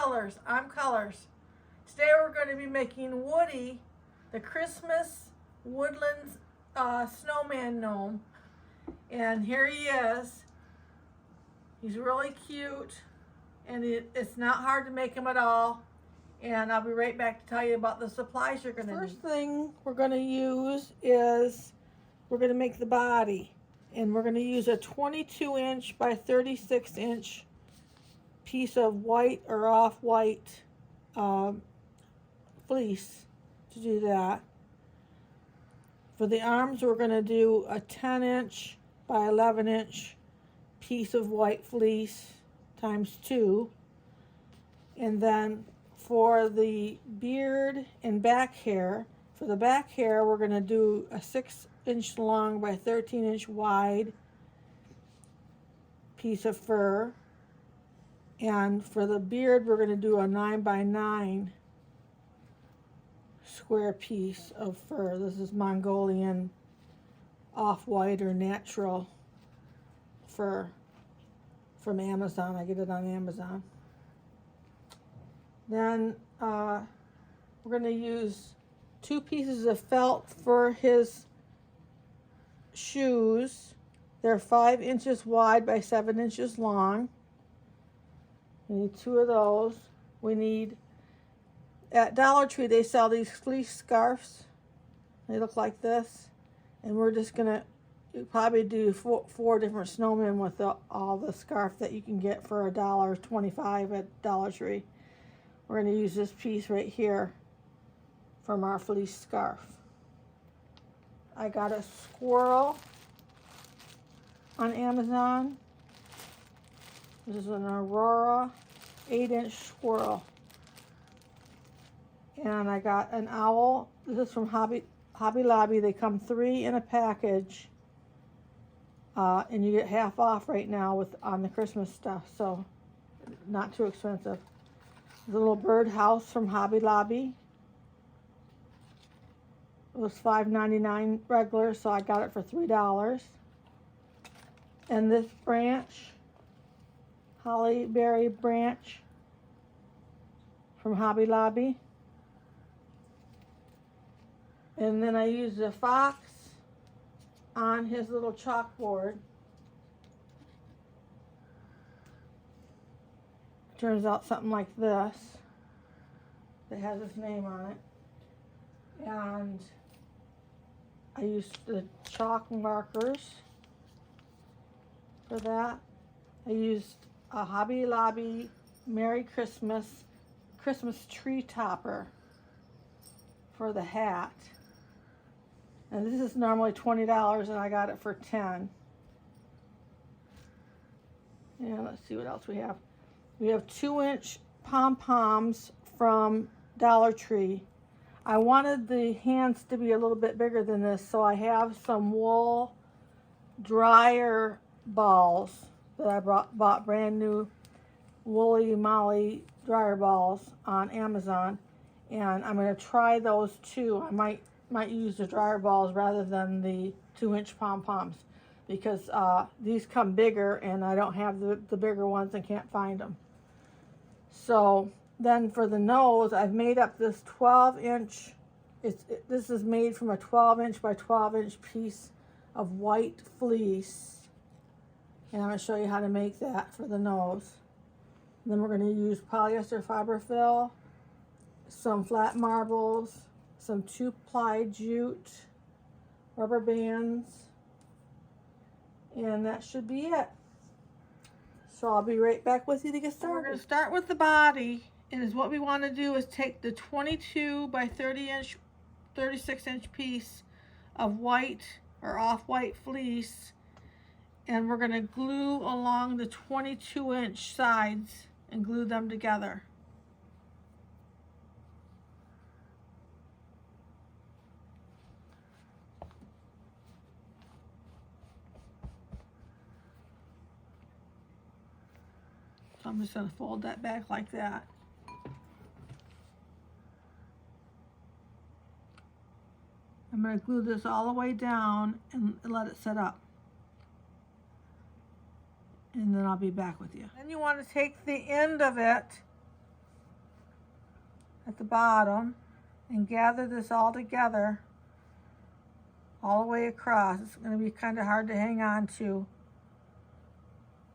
colors. I'm colors. Today we're going to be making Woody, the Christmas woodland snowman gnome. And here he is. He's really cute, and it's not hard to make him at all. And I'll be right back to tell you about the supplies you're going to need. First thing we're going to use is we're going to make the body. And we're going to use a 22-inch by 36-inch piece of white or off-white fleece to do that. For the arms, we're going to do a 10-inch by 11-inch piece of white fleece times 2. And then for the beard and back hair, for the back hair, we're going to do a 6-inch long by 13-inch wide piece of fur. And for the beard, we're going to do a 9 by 9 square piece of fur. This is Mongolian off-white or natural fur from Amazon. I get it on Amazon. Then we're going to use 2 pieces of felt for his shoes. They're 5 inches wide by 7 inches long. We need 2 of those. We need, at Dollar Tree, they sell these fleece scarves. They look like this. And we're just going to probably do 4 different snowmen with all the scarf that you can get for $1.25 at Dollar Tree. We're going to use this piece right here from our fleece scarf. I got a squirrel on Amazon. This is an Aurora 8-inch squirrel. And I got an owl. This is from Hobby Lobby. They come 3 in a package. And you get half off right now on the Christmas stuff, so not too expensive. There's a little bird house from Hobby Lobby. It was $5.99 regular, so I got it for $3. And this branch, holly berry branch from Hobby Lobby. And then I used a fox on his little chalkboard. Turns out something like this that has his name on it. And I used the chalk markers for that. I used a Hobby Lobby Merry Christmas tree topper for the hat. And this is normally $20 and I got it for $10. And let's see what else we have. We have 2-inch pom-poms from Dollar Tree. I wanted the hands to be a little bit bigger than this, so I have some wool dryer balls that I bought brand new Woolly Molly dryer balls on Amazon, and I'm going to try those too. I might use the dryer balls rather than the 2-inch pom-poms because these come bigger and I don't have the bigger ones and can't find them. So then for the nose, I've made up this 12-inch, this is made from a 12-inch by 12-inch piece of white fleece. And I'm going to show you how to make that for the nose. And then we're going to use polyester fiberfill, some flat marbles, some 2-ply jute, rubber bands, and that should be it. So I'll be right back with you to get started. We're going to start with the body, and what we want to do is take the 22 by 36-inch piece of white or off-white fleece, and we're going to glue along the 22-inch sides and glue them together. So I'm just going to fold that back like that. I'm going to glue this all the way down and let it set up. And then I'll be back with you. Then you want to take the end of it at the bottom and gather this all together all the way across. It's going to be kind of hard to hang on to,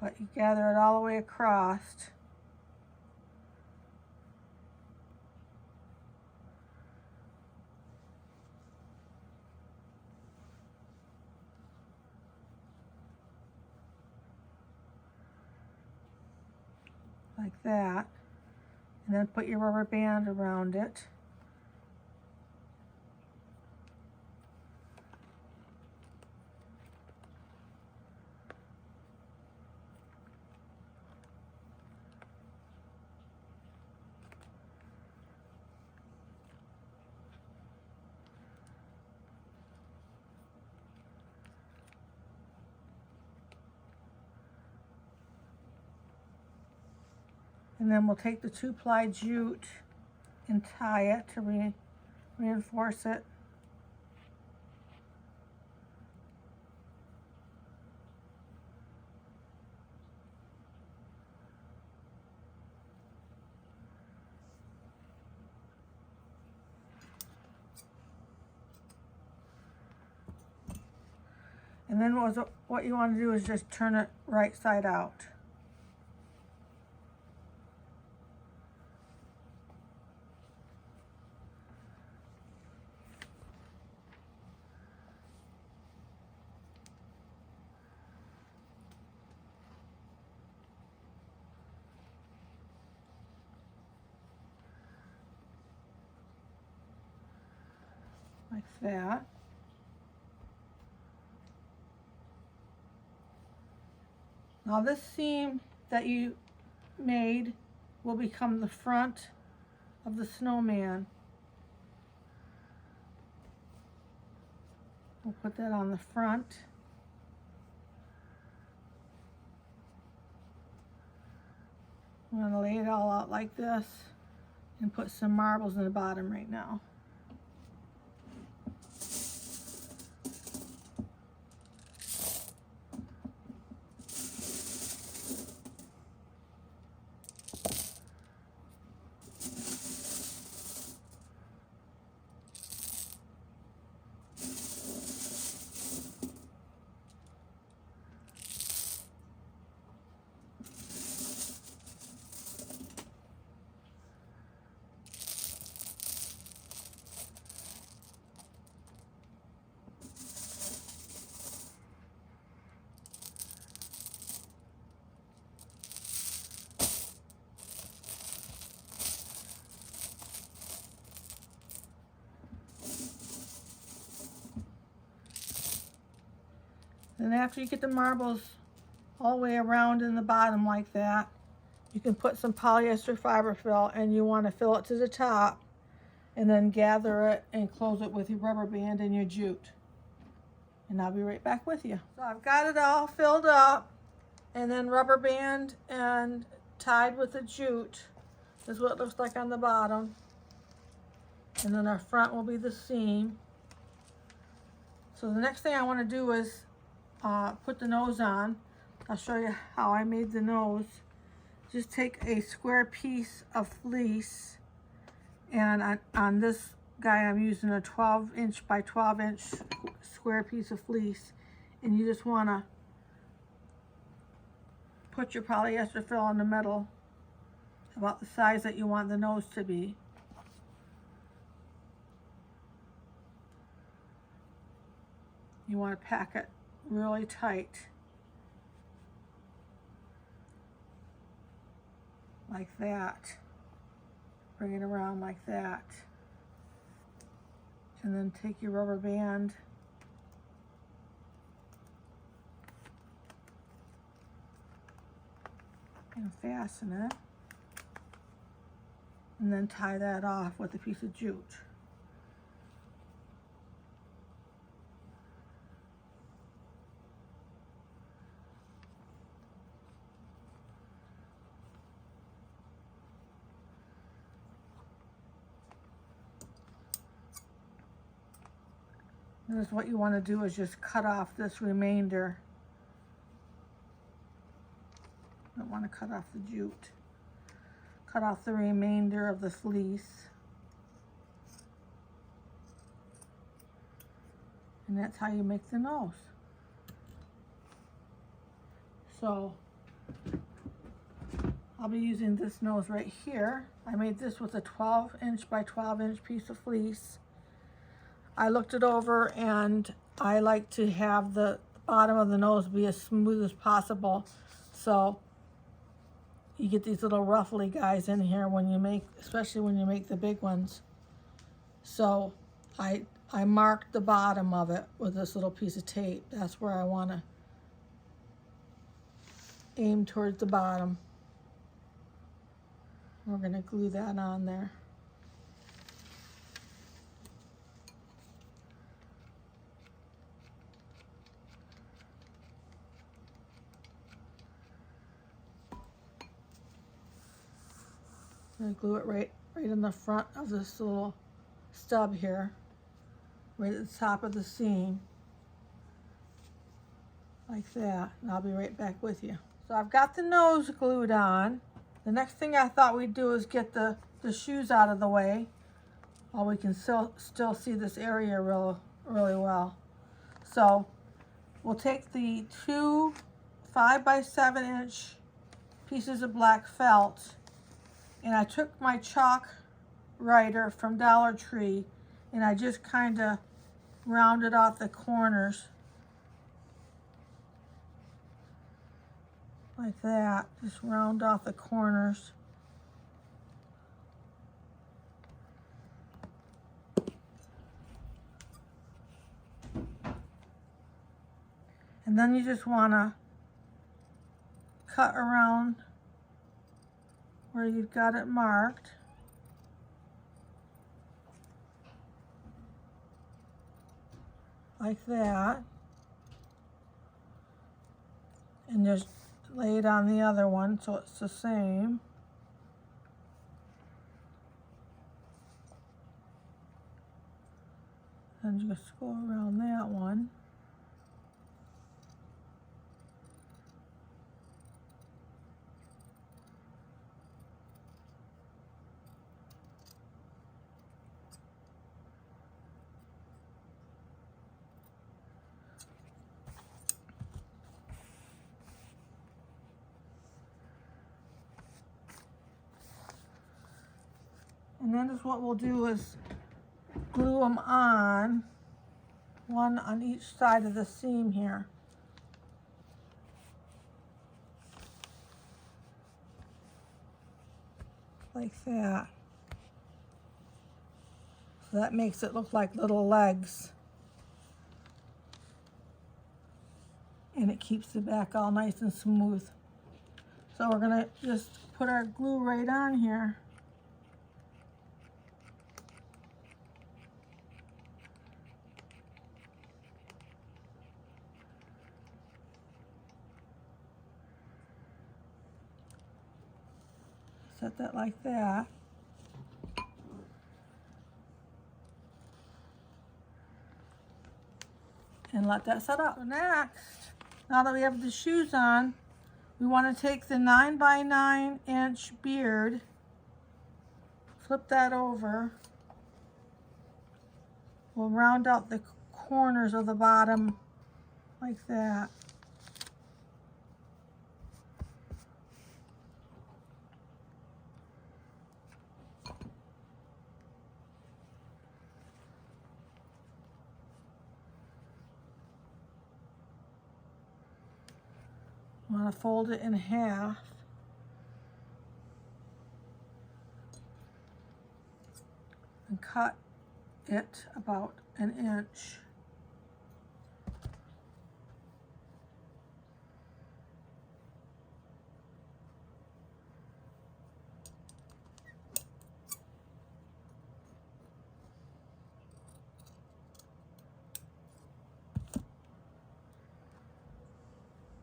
but you gather it all the way across. Like that, and then put your rubber band around it. And then we'll take the 2-ply jute and tie it to reinforce it. And then what you want to do is just turn it right side out. Like that. Now this seam that you made will become the front of the snowman. We'll put that on the front. I'm going to lay it all out like this and put some marbles in the bottom right now. Then after you get the marbles all the way around in the bottom like that, you can put some polyester fiber fill, and you want to fill it to the top and then gather it and close it with your rubber band and your jute. And I'll be right back with you. So I've got it all filled up and then rubber band and tied with the jute. This is what it looks like on the bottom. And then our front will be the seam. So the next thing I want to do is put the nose on. I'll show you how I made the nose. Just take a square piece of fleece, and on this guy I'm using a 12-inch by 12-inch square piece of fleece, and you just want to put your polyester fill in the middle about the size that you want the nose to be. You want to pack it really tight, like that. Bring it around like that, and then take your rubber band and fasten it, and then tie that off with a piece of jute. This is what you want to do, is just cut off this remainder. Don't want to cut off the jute. Cut off the remainder of the fleece. And that's how you make the nose. So I'll be using this nose right here. I made this with a 12-inch by 12-inch piece of fleece. I looked it over and I like to have the bottom of the nose be as smooth as possible. So you get these little ruffly guys in here when you make, especially when you make the big ones. So I marked the bottom of it with this little piece of tape. That's where I want to aim towards the bottom. We're going to glue that on there. I'm going to glue it right in the front of this little stub here, right at the top of the seam, like that, and I'll be right back with you. So I've got the nose glued on. The next thing I thought we'd do is get the shoes out of the way, while we can still see this area really well. So we'll take the two 5 by 7 inch pieces of black felt, and I took my chalk writer from Dollar Tree and I just kind of rounded off the corners like that. Just round off the corners. And then you just want to cut around where you've got it marked. Like that. And just lay it on the other one so it's the same. And just go around that one. And then just what we'll do is glue them on, one on each side of the seam here. Like that. So that makes it look like little legs. And it keeps the back all nice and smooth. So we're gonna just put our glue right on here. Set that like that. And let that set up. Next, now that we have the shoes on, we want to take the 9 by 9 inch beard, flip that over. We'll round out the corners of the bottom like that. I'm going to fold it in half. And cut it about an inch.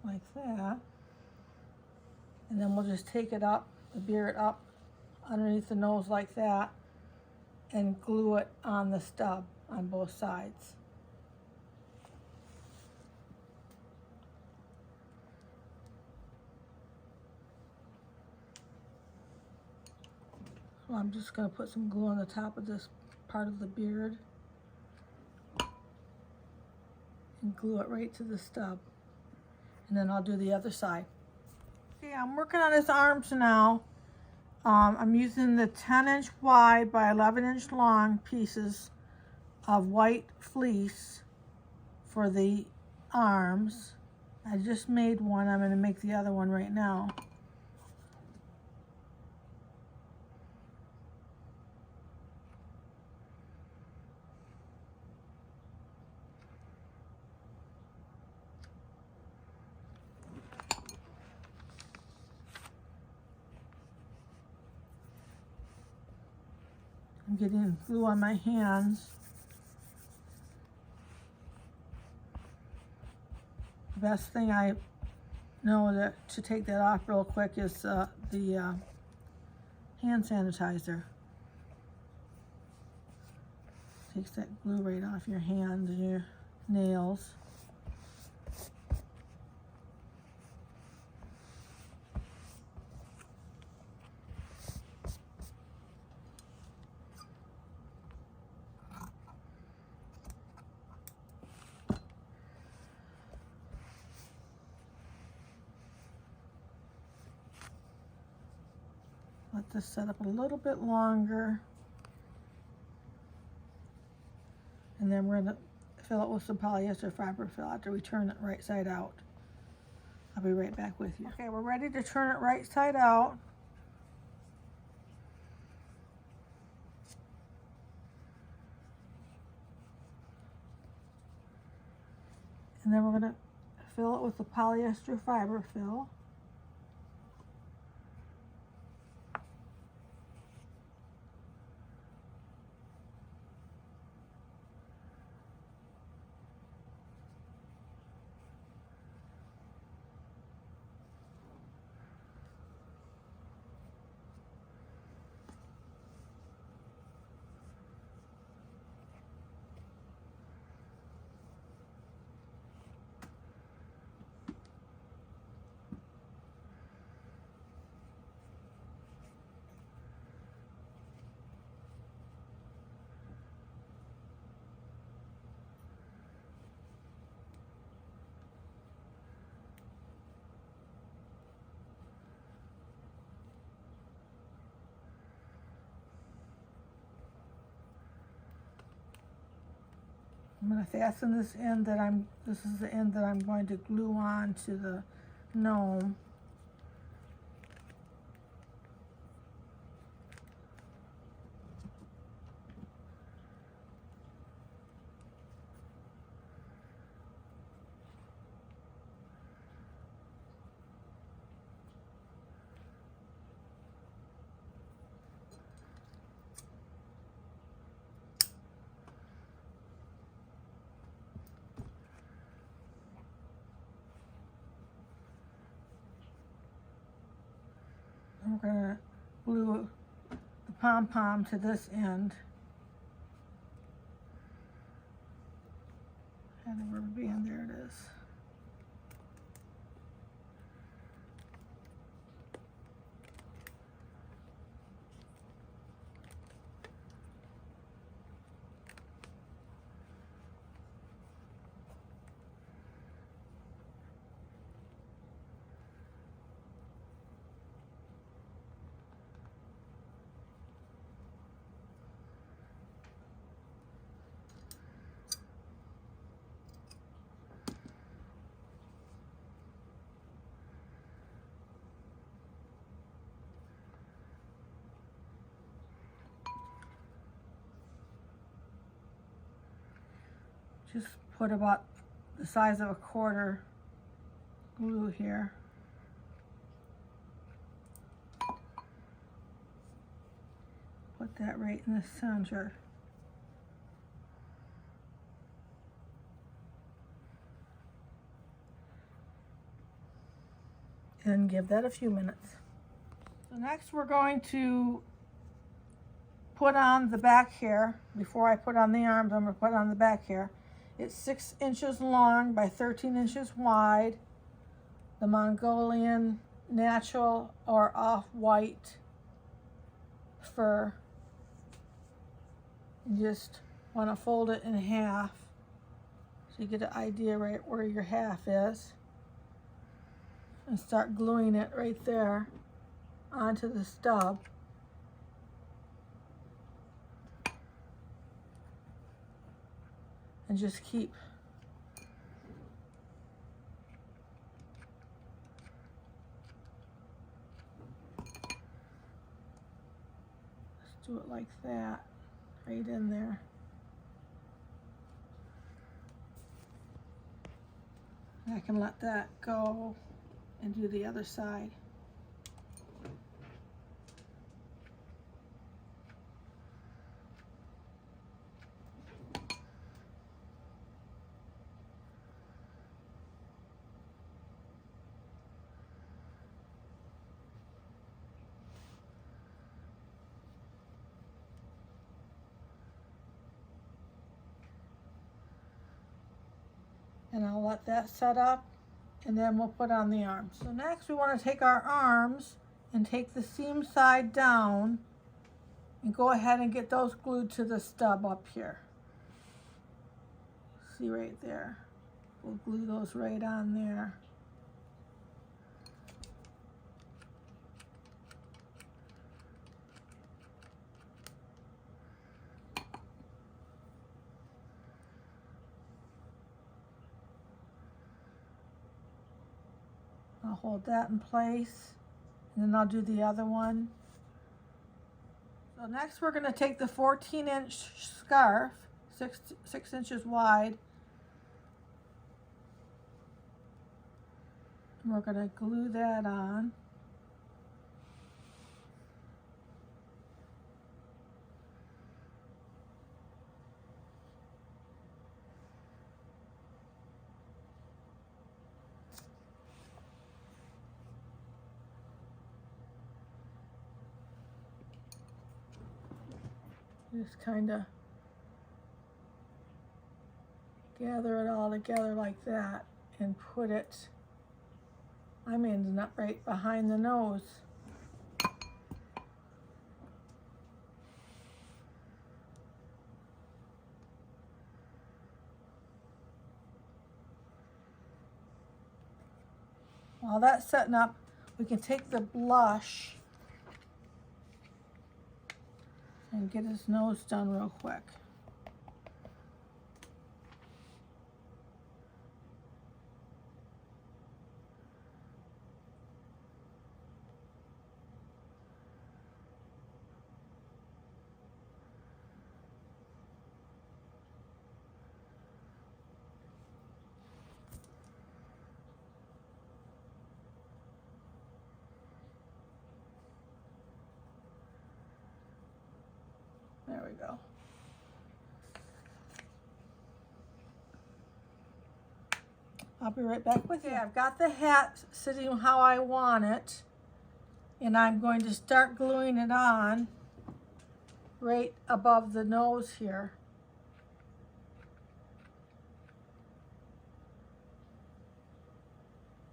Like that. And then we'll just take it up, the beard up underneath the nose like that, and glue it on the stub on both sides. So I'm just going to put some glue on the top of this part of the beard. and glue it right to the stub. And then I'll do the other side. Okay, I'm working on his arms now. I'm using the 10-inch wide by 11-inch long pieces of white fleece for the arms. I just made one. I'm going to make the other one right now. I'm getting glue on my hands. The best thing I know that to take that off real quick is the hand sanitizer. Takes that glue right off your hand and your nails. Let this set up a little bit longer. And then we're going to fill it with some polyester fiber fill after we turn it right side out. I'll be right back with you. Okay, we're ready to turn it right side out. And then we're going to fill it with the polyester fiber fill. I'm going to fasten this end this is the end that I'm going to glue on to the gnome. We're going to glue the pom-pom to this end. And a rubber band, there it is. Just put about the size of a quarter glue here. Put that right in the center. And give that a few minutes. So next we're going to put on the back hair. Before I put on the arms, I'm going to put on the back hair. It's 6 inches long by 13 inches wide. The Mongolian natural or off-white fur. You just want to fold it in half So you get an idea right where your half is. And start gluing it right there onto the stub. And just keep do it like that, right in there. And I can let that go and do the other side. And I'll let that set up, and then we'll put on the arms. So next we want to take our arms and take the seam side down and go ahead and get those glued to the stub up here. See right there. We'll glue those right on there. I'll hold that in place, and then I'll do the other one. So next we're going to take the 14-inch scarf, 6 inches wide, and we're going to glue that on. Just kind of gather it all together like that and put it, I'm ending up right behind the nose. While that's setting up, we can take the blush and get his nose done real quick. There we go. I'll be right back with you. I've got the hat sitting how I want it, and I'm going to start gluing it on right above the nose here.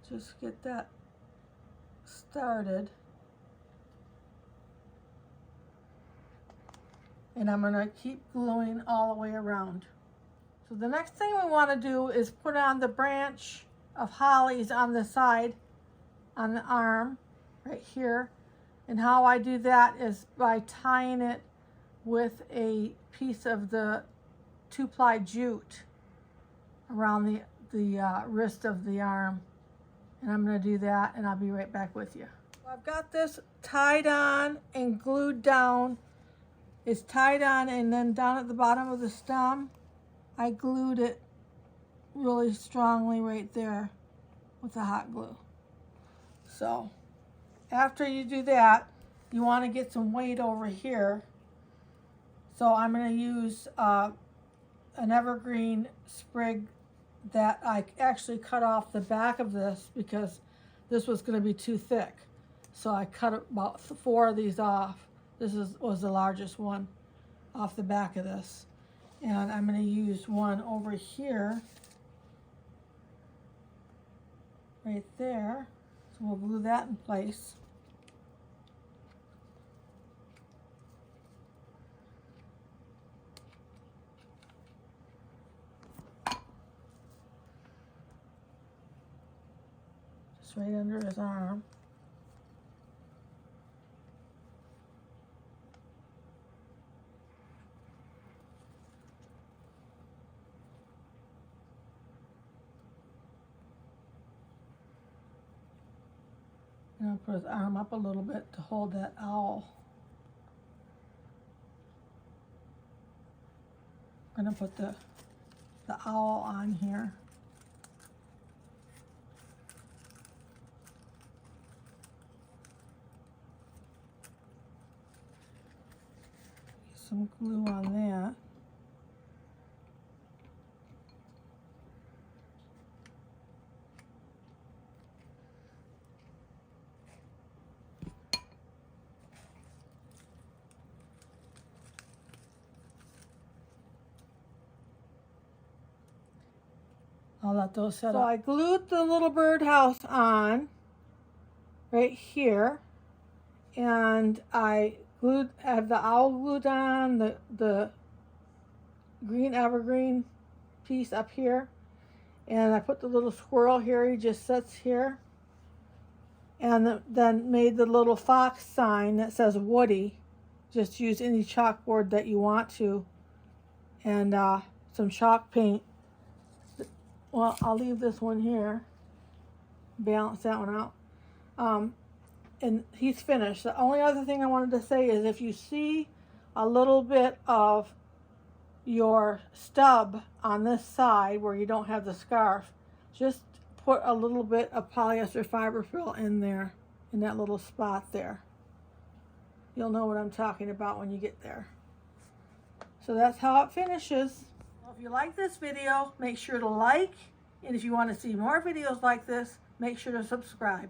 Just get that started. And I'm going to keep gluing all the way around. So the next thing we want to do is put on the branch of hollies on the side, on the arm, right here. And how I do that is by tying it with a piece of the 2-ply jute around the wrist of the arm. And I'm going to do that, and I'll be right back with you. So I've got this tied on and glued down. It's tied on, and then down at the bottom of the stem, I glued it really strongly right there with the hot glue. So after you do that, you want to get some weight over here. So I'm going to use an evergreen sprig that I actually cut off the back of this because this was going to be too thick. So I cut about 4 of these off. This was the largest one off the back of this. And I'm going to use one over here, right there. So we'll glue that in place. this right under his arm. And I'll put his arm up a little bit to hold that owl. I'm gonna put the owl on here. Some glue on that. I'll let those set up. So I glued the little birdhouse on right here, and I have the owl glued on, the green evergreen piece up here, and I put the little squirrel here. He just sits here, and then made the little fox sign that says Woody. Just use any chalkboard that you want to, and some chalk paint. Well, I'll leave this one here, balance that one out. And he's finished. The only other thing I wanted to say is if you see a little bit of your stub on this side where you don't have the scarf, just put a little bit of polyester fiberfill in there, in that little spot there. You'll know what I'm talking about when you get there. So that's how it finishes. If you like this video, make sure to like, and if you want to see more videos like this, make sure to subscribe.